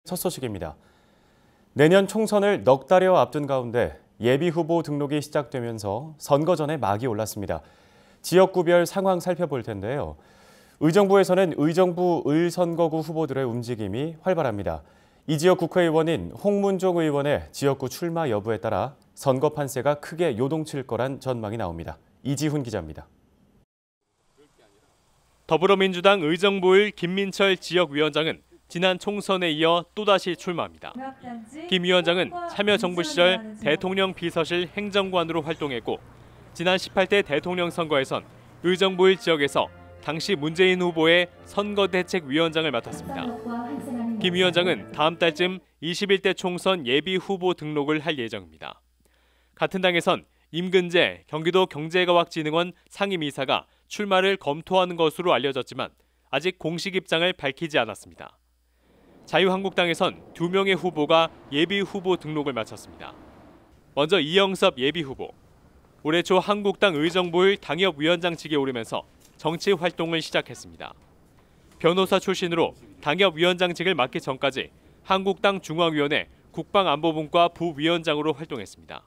첫 소식입니다. 내년 총선을 넉 달여 앞둔 가운데 예비후보 등록이 시작되면서 선거 전에 막이 올랐습니다. 지역구별 상황 살펴볼 텐데요. 의정부에서는 의정부 을선거구 후보들의 움직임이 활발합니다. 이 지역 국회의원인 홍문종 의원의 지역구 출마 여부에 따라 선거 판세가 크게 요동칠 거란 전망이 나옵니다. 이지훈 기자입니다. 더불어민주당 의정부을 김민철 지역위원장은 지난 총선에 이어 또다시 출마합니다. 김 위원장은 참여정부 시절 대통령 비서실 행정관으로 활동했고 지난 18대 대통령 선거에선 의정부일 지역에서 당시 문재인 후보의 선거대책위원장을 맡았습니다. 김 위원장은 다음 달쯤 21대 총선 예비 후보 등록을 할 예정입니다. 같은 당에선 임근재 경기도 경제과학진흥원 상임이사가 출마를 검토하는 것으로 알려졌지만 아직 공식 입장을 밝히지 않았습니다. 자유한국당에선 2명의 후보가 예비 후보 등록을 마쳤습니다. 먼저 이영섭 예비 후보. 올해 초 한국당 의정부를 당협위원장직에 오르면서 정치 활동을 시작했습니다. 변호사 출신으로 당협위원장직을 맡기 전까지 한국당 중앙위원회 국방안보분과 부위원장으로 활동했습니다.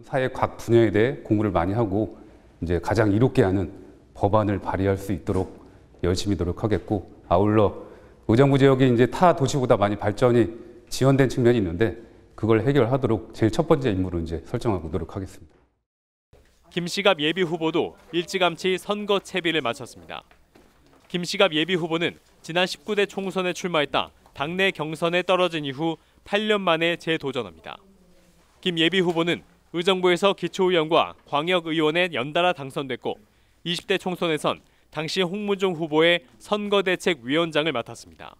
사회 각 분야에 대해 공부를 많이 하고 이제 가장 이롭게 하는 법안을 발의할 수 있도록 열심히 노력하겠고, 아울러 의정부 지역이 이제 타 도시보다 많이 발전이 지연된 측면이 있는데 그걸 해결하도록 제일 첫 번째 임무로 이제 설정하고 노력하겠습니다. 김시갑 예비 후보도 일찌감치 선거 채비를 마쳤습니다. 김시갑 예비 후보는 지난 19대 총선에 출마했다 당내 경선에 떨어진 이후 8년 만에 재도전합니다. 김 예비 후보는 의정부에서 기초의원과 광역의원에 연달아 당선됐고 20대 총선에선 당시 홍문종 후보의 선거대책위원장을 맡았습니다.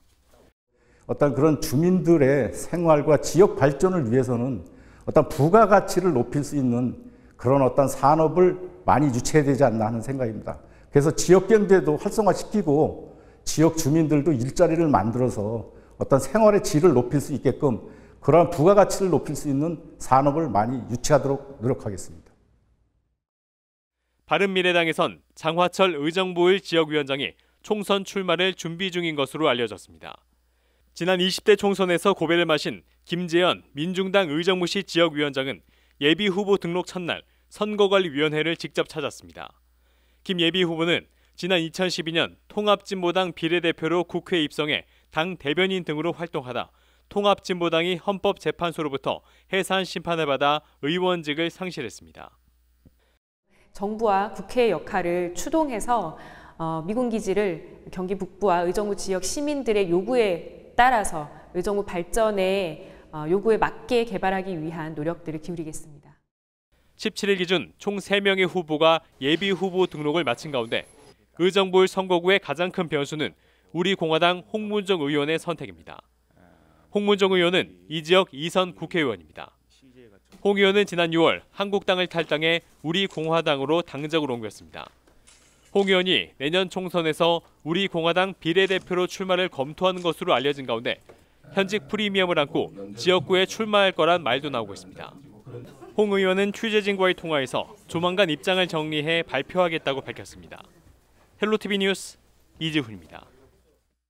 어떤 그런 주민들의 생활과 지역 발전을 위해서는 어떤 부가가치를 높일 수 있는 그런 어떤 산업을 많이 유치해야 되지 않나 하는 생각입니다. 그래서 지역 경제도 활성화시키고 지역 주민들도 일자리를 만들어서 어떤 생활의 질을 높일 수 있게끔 그러한 부가가치를 높일 수 있는 산업을 많이 유치하도록 노력하겠습니다. 바른미래당에선 장화철 의정부을 지역위원장이 총선 출마를 준비 중인 것으로 알려졌습니다. 지난 20대 총선에서 고배를 마신 김재현 민중당 의정부시 지역위원장은 예비 후보 등록 첫날 선거관리위원회를 직접 찾았습니다. 김 예비 후보는 지난 2012년 통합진보당 비례대표로 국회에 입성해 당 대변인 등으로 활동하다 통합진보당이 헌법재판소로부터 해산 심판을 받아 의원직을 상실했습니다. 정부와 국회의 역할을 추동해서 미군 기지를 경기 북부와 의정부 지역 시민들의 요구에 따라서 의정부 발전의 요구에 맞게 개발하기 위한 노력들을 기울이겠습니다. 17일 기준 총 3명의 후보가 예비 후보 등록을 마친 가운데 의정부을 선거구의 가장 큰 변수는 우리공화당 홍문종 의원의 선택입니다. 홍문종 의원은 이 지역 2선 국회의원입니다. 홍 의원은 지난 6월 한국당을 탈당해 우리공화당으로 당적을 옮겼습니다. 홍 의원이 내년 총선에서 우리공화당 비례대표로 출마를 검토하는 것으로 알려진 가운데 현직 프리미엄을 안고 지역구에 출마할 거란 말도 나오고 있습니다. 홍 의원은 취재진과의 통화에서 조만간 입장을 정리해 발표하겠다고 밝혔습니다. 헬로티비 뉴스 이지훈입니다.